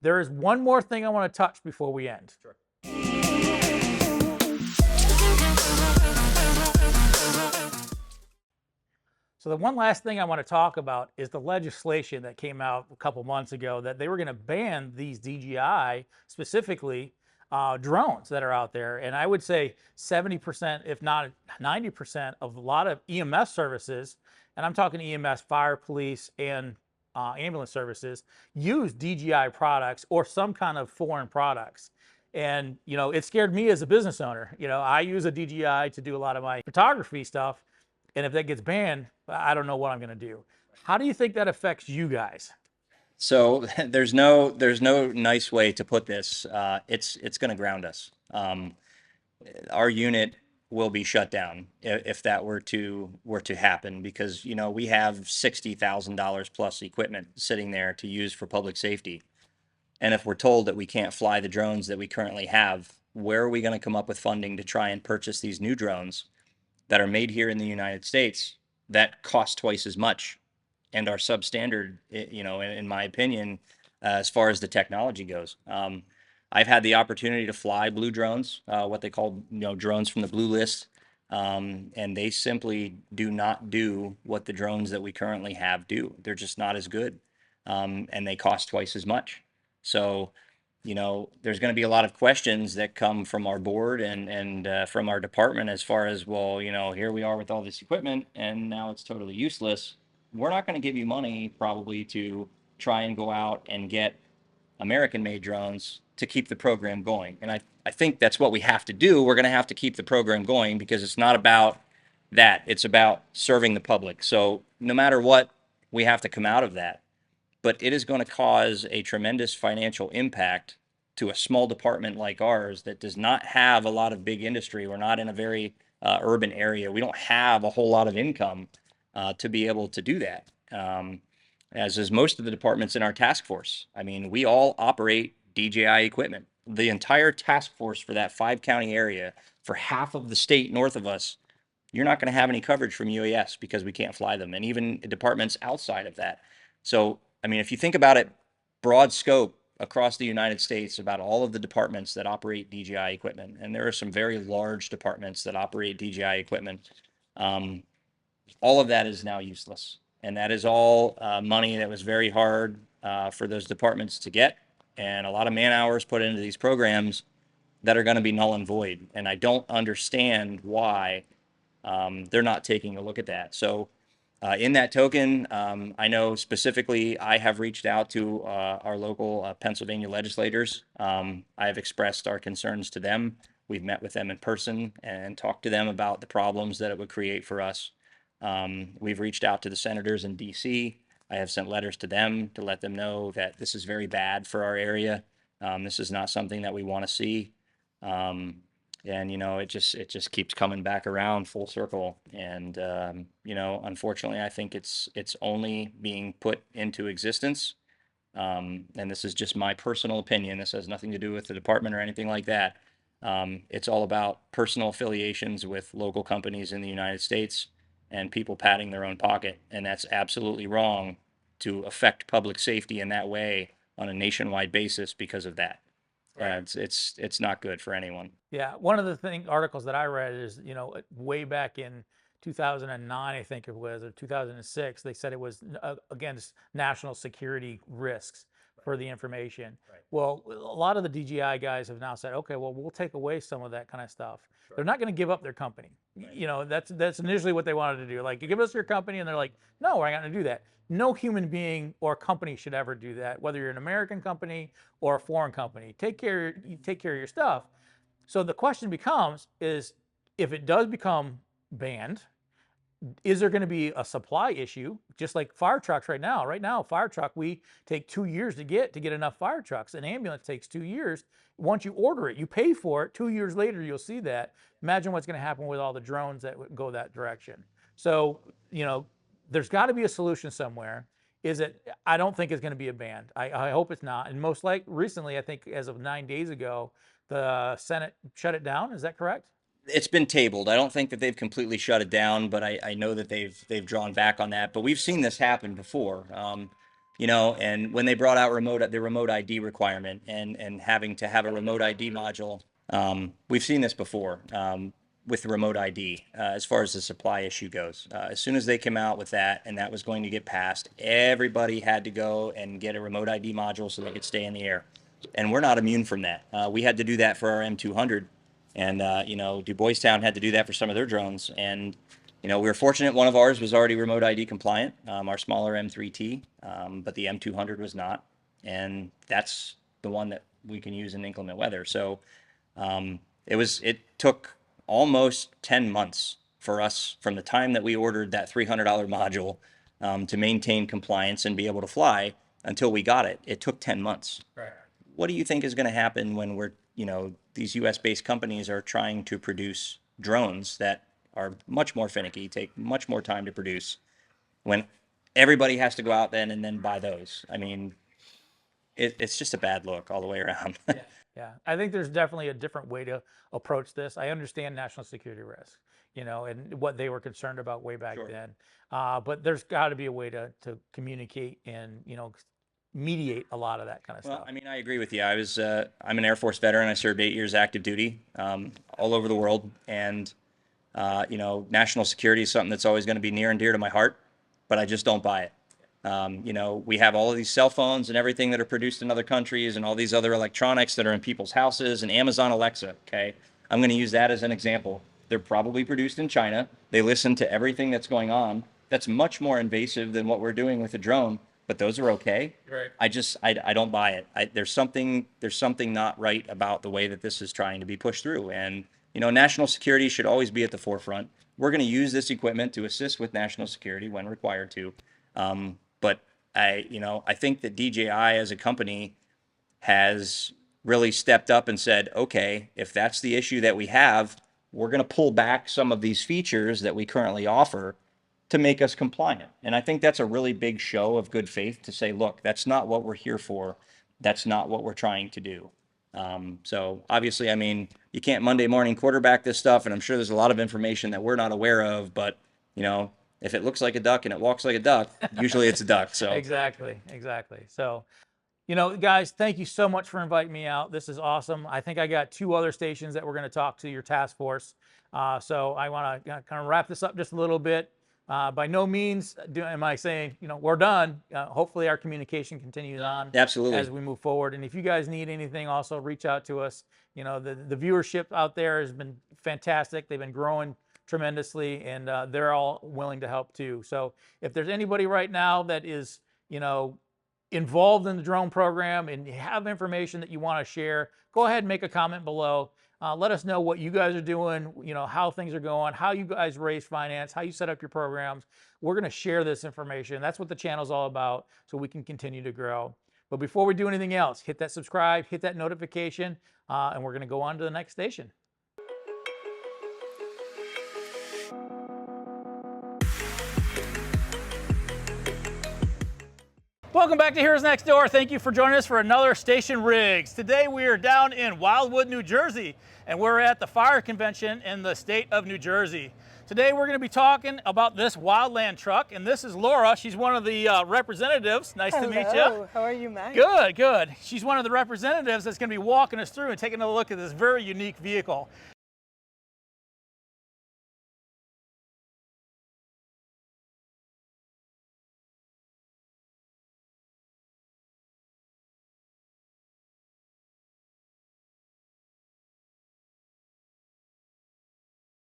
There is one more thing I want to touch before we end. Sure. So the one last thing I want to talk about is the legislation that came out a couple months ago that they were going to ban these DJI, specifically drones that are out there. And I would say 70%, if not 90% of a lot of EMS services, and I'm talking EMS, fire, police, and ambulance services, use DJI products or some kind of foreign products. And, it scared me as a business owner. I use a DJI to do a lot of my photography stuff. And if that gets banned, I don't know what I'm going to do. How do you think that affects you guys? So there's no nice way to put this. It's going to ground us. Our unit will be shut down if that were to happen, because we have $60,000 plus equipment sitting there to use for public safety. And if we're told that we can't fly the drones that we currently have, where are we going to come up with funding to try and purchase these new drones that are made here in the United States that cost twice as much and are substandard, in my opinion, as far as the technology goes. I've had the opportunity to fly blue drones, what they call, drones from the blue list. And they simply do not do what the drones that we currently have do. They're just not as good. And they cost twice as much. So, there's going to be a lot of questions that come from our board and from our department as far as, well, here we are with all this equipment and now it's totally useless. We're not going to give you money probably to try and go out and get American-made drones to keep the program going. And I think that's what we have to do. We're going to have to keep the program going because it's not about that. It's about serving the public. So no matter what, we have to come out of that. But it is going to cause a tremendous financial impact to a small department like ours that does not have a lot of big industry. We're not in a very urban area. We don't have a whole lot of income to be able to do that. As is most of the departments in our task force. I mean, we all operate DJI equipment. The entire task force for that 5 county area, for half of the state north of us, you're not going to have any coverage from UAS because we can't fly them, and even departments outside of that. So, I mean, if you think about it, broad scope across the United States, about all of the departments that operate DJI equipment, and there are some very large departments that operate DJI equipment, all of that is now useless. And that is all money that was very hard for those departments to get, and a lot of man hours put into these programs that are going to be null and void. And I don't understand why they're not taking a look at that. So in that token, I know specifically I have reached out to our local Pennsylvania legislators. I have expressed our concerns to them. We've met with them in person and talked to them about the problems that it would create for us. We've reached out to the senators in DC. I have sent letters to them to let them know that this is very bad for our area. This is not something that we want to see. And it just keeps coming back around full circle. And unfortunately, I think it's only being put into existence. And this is just my personal opinion. This has nothing to do with the department or anything like that. It's all about personal affiliations with local companies in the United States and people padding their own pocket. And that's absolutely wrong to affect public safety in that way on a nationwide basis because of that. It's not good for anyone. Yeah, one of the articles that I read is, way back in 2009, I think it was, or 2006, they said it was against national security risks for the information. Right. Well, a lot of the DGI guys have now said, okay, well, we'll take away some of that kind of stuff. Sure. They're not going to give up their company. Right. That's initially what they wanted to do. Like, give us your company, and they're like, no, we're not going to do that. No human being or company should ever do that, whether you're an American company or a foreign company. You take care of your stuff. So the question becomes is, if it does become banned, is there going to be a supply issue, just like fire trucks right now? Right now, fire truck, we take 2 years to get enough fire trucks. An ambulance takes 2 years. Once you order it, you pay for it. 2 years later, you'll see that. Imagine what's going to happen with all the drones that would go that direction. So, there's got to be a solution somewhere. Is it? I don't think it's going to be a ban. I hope it's not. And most recently, I think as of 9 days ago, the Senate shut it down. Is that correct? It's been tabled. I don't think that they've completely shut it down, but I know that they've drawn back on that. But we've seen this happen before. you know, and when they brought out the remote ID requirement and having to have a remote ID module, we've seen this before with the remote ID as far as the supply issue goes. As soon as they came out with that and that was going to get passed, everybody had to go and get a remote ID module so they could stay in the air. And we're not immune from that. We had to do that for our M200, and you know, Du Bois Town had to do that for some of their drones. And you know, we were fortunate one of ours was already remote ID compliant, our smaller M3T, but the M200 was not. And that's the one that we can use in inclement weather. So it took almost 10 months for us from the time that we ordered that $300 module to maintain compliance and be able to fly until we got it. It took 10 months. Right. What do you think is going to happen when you know, these US based companies are trying to produce drones that are much more finicky, take much more time to produce, when everybody has to go out then and then buy those? I mean, it's just a bad look all the way around. Yeah. Yeah, I think there's definitely a different way to approach this. I understand national security risk, you know, and what they were concerned about way back Sure. then. But there's got to be a way to communicate and, you know, mediate a lot of that kind of Well, stuff. I mean, I agree with you. I'm an Air Force veteran. I served 8 years active duty all over the world. And, you know, national security is something that's always going to be near and dear to my heart, but I just don't buy it. You know, we have all of these cell phones and everything that are produced in other countries and all these other electronics that are in people's houses and Amazon Alexa. Okay. I'm going to use that as an example. They're probably produced in China. They listen to everything that's going on. That's much more invasive than what we're doing with a drone, but those are okay. Right. I don't buy it. There's something not right about the way that this is trying to be pushed through. And, you know, national security should always be at the forefront. We're going to use this equipment to assist with national security when required to. But you know, I think that DJI as a company has really stepped up and said, okay, if that's the issue that we have, we're going to pull back some of these features that we currently offer to make us compliant. And I think that's a really big show of good faith to say, look, that's not what we're here for. That's not what we're trying to do. So obviously, I mean, you can't Monday morning quarterback this stuff, and I'm sure there's a lot of information that we're not aware of, but you know, if it looks like a duck and it walks like a duck, usually it's a duck. So Exactly, exactly. So, you know, guys, thank you so much for inviting me out. This is awesome. I think I got 2 other stations that we're going to talk to your task force. So I want to kind of wrap this up just a little bit. By no means am I saying, you know, we're done. Hopefully our communication continues on absolutely. as we move forward. And if you guys need anything, also reach out to us. You know, the viewership out there has been fantastic. They've been growing tremendously, and they're all willing to help too. So if there's anybody right now that is, you know, involved in the drone program and you have information that you want to share, go ahead and make a comment below. Let us know what you guys are doing, you know, how things are going, how you guys raise finance, how you set up your programs. We're going to share this information. That's what the channel's all about, so we can continue to grow. But before we do anything else, hit that subscribe, hit that notification, and we're going to go on to the next station. Welcome back to Heroes Next Door. Thank you for joining us for another Station Rigs. Today we are down in Wildwood, New Jersey, and we're at the fire convention in the state of New Jersey. Today we're going to be talking about this wildland truck, and this is Laura. She's one of the representatives. Nice to meet you. How are you, Mike? Good, good. She's one of the representatives that's going to be walking us through and taking a look at this very unique vehicle.